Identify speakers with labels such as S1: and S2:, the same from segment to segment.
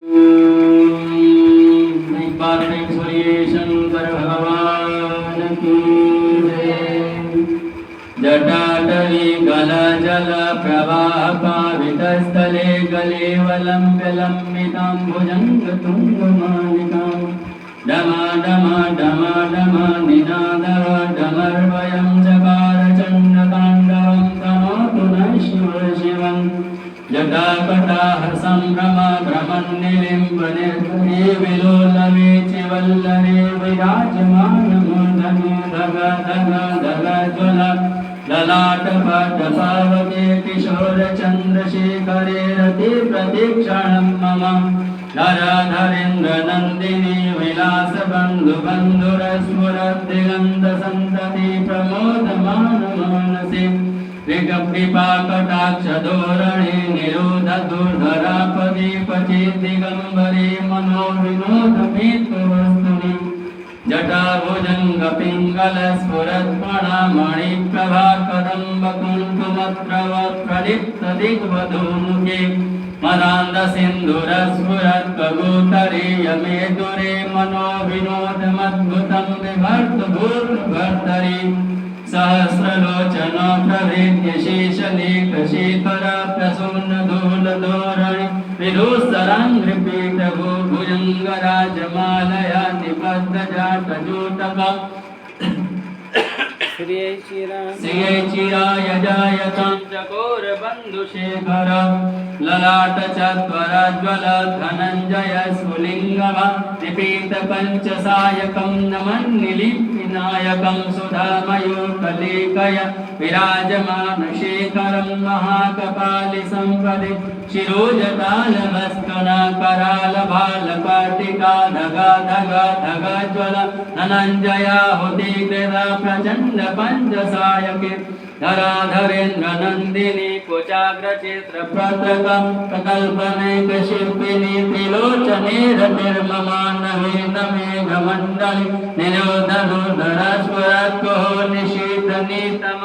S1: एक बार प्रेम बोलिए शंकर भगवान की जय। जटाटवी गला जल प्रवाह पावितस्थले गलेवलम्ब्य लम्बिताम्बुजङ्ग तुङ्गमालिकाम् डमा निनादव डमर्वयं चकार चण्डताण्डवं तनोतु नः शिव शिवम् जटाकटाह सम्भ्रम भ्रमन्निलिम्बनिर्भरे विलोलवे वल्लरे विराजमानमूर्धने धग धग धग ज्वल ललाटपटपावके किशोरचन्द्रशेखरे रति प्रतीक्षणं मम धराधरेन्द्रनन्दिनी विलासबन्धुबन्धुरस्फुरद्दिगन्तसन्तति प्रमोदमानमानसे ऋगकृपाकटाक्षधोरणे निरोधदुर्धरापदीपचेद्दिगम्बरे मनोविनोदमेत्ववस्तुनि जटाभुजङ्गपिङ्गलस्फुरत्फणामणिप्रभा कदम्बकुङ्कुमप्रवप्रलिप्तदिग्वधूमुखे मदान्धसिन्धुरस्फुरत्कगोचरे यमेदुरे मनोविनोदमद्भुतं बिभर्तभूर्भर्तरि सहस्रलोचन प्रभृत्य शेषलेखशेखर प्रसून्नधूलधोरणि विदुस्तराङ्घ्रिपीठभुजङ्गराजमालया निबद्धजाटजूटक श्रियै जायतं चकोरबन्धुशेखर ललाटचत्वरज्वल धनञ्जय स्फुलिङ्गम निपीतपञ्चसायकं नमन्निलिपिनायकं सुधामयूखलेखय विराजमानशेखरं महाकपालिसम्पदे शिरोजटालमस्तनकरालभालपाटिका धगा धगा धगा ज्वल धनञ्जयाहुति कृता प्रचण्ड पञ्चसायके धराधरेन्द्रनन्दिनी कुचाग्रचित्रप्रत्रकं प्रकल्पनैकशिल्पिनी त्रिलोचने रतिर्ममान्नवीनमेघमण्डली निरोधनुधरस्वरत्कोः निशीथनीतम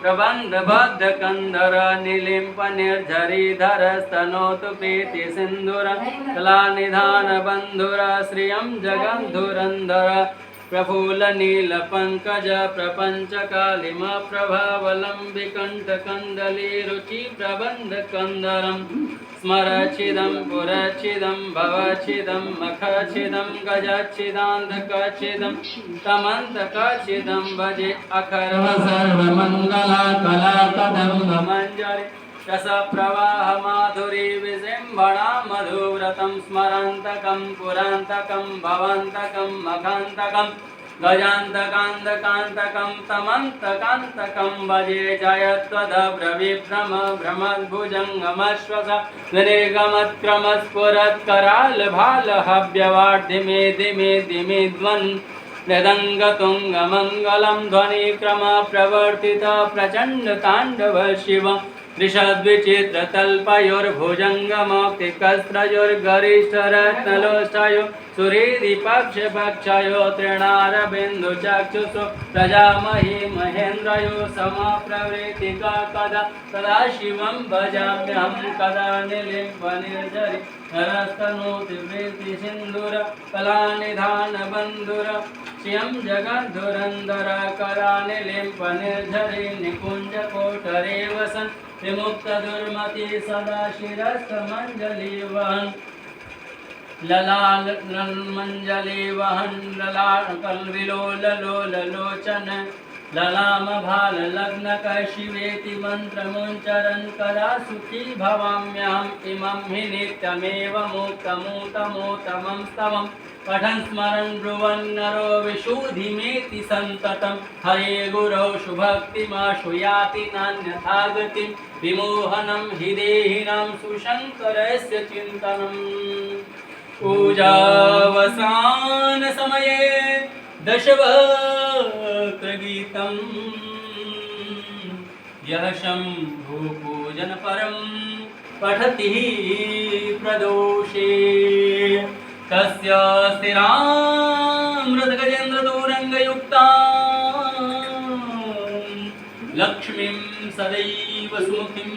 S1: प्रबन्धबद्धकन्धर निलिम्पनिर्झरीधर स्तनोतु प्रीतिसिन्धुर कलानिधानबन्धुर श्रियं जगन्धुरन्धर प्रफुल्लनीलपङ्कज प्रपञ्चकालिम प्रभावलम्बिकण्ठकन्दली रुचिप्रबन्धकन्दरं स्मरच्छिदं पुरच्छिदं भवच्छिदं मखच्छिदं गजच्छिदान्धकच्छिदं तमन्तकच्छिदं भजे अखर्व सर्वमङ्गलकलाकदम्बमञ्जरी रसप्रवाह माधुरी विजृम्भणा मधुव्रतं स्मरान्तकं पुरान्तकं भवन्तकं मखान्तकं गजान्तकान्तकान्तकं तमन्तकान्तकं भजे जयत्वदभ्रविभ्रम भ्रमद्भुजङ्गमश्वस विनिगमत्क्रमस्फुरत्करालभालहव्यवाढ्धिमे धिमे धिमे ध्वन् मृदङ्गतुङ्गमङ्गलं ध्वनिक्रम प्रवर्तित प्रचण्डताण्डव शिव त्रिषद्विचित्रतल्पयोर्भुजङ्गमौक्तिकस्त्रयोर्गरिष्ठरत्नलोष्ठयो सुरेदिपक्षपक्षयो तृणारबिन्दुचक्षुषु प्रजामहि महेन्द्रयो समप्रवृत्तिका कदा तदा शिवं भजाम्यहं कदा निलिम्पनिर्झरि नरस्तनोतिवृत्तिसिन्धुर कलानिधानबन्धुर श्रियं जगद्धुरन्धर करानिलिम्पनिर्झरि निकुञ्जकोटरे वसन् विमुक्तदुर्मति सदा शिरस्तमञ्जलिवहन् ललाटमञ्जलिवहन् ललाटकल्विलोललोललोचन ललामभाललग्नकशिवेति मन्त्रमुच्चरन् कदा सुखी भवाम्यहम् इमं हि नित्यमेव मुक्तमूतमोतमं स्तवम् पठन् स्मरन् ब्रुवन् नरो विशुद्धिमेति सन्ततं हरे गुरौ शुभक्तिमाशु याति नान्यथा गतिं विमोहनं हि देहिनां सुशङ्करस्य चिन्तनम् पूजावसान समये दशवक्त्रगीतं यः शम्भो पूजन परं पठति प्रदोषे तस्य स्थिरामृतगजेन्द्रदूरङ्गयुक्तां लक्ष्मीं सदैव सुमुखीं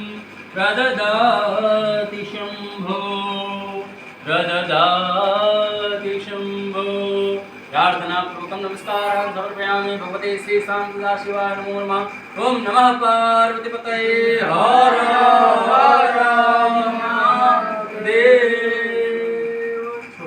S1: प्रददाति शम्भो प्रददाति शम्भो। प्रार्थनापूर्वकं नमस्कारान् समर्पयामि भगवते श्री शान्ता शिवाय नमो नमः। ओम नमः पार्वतीपतये हर हर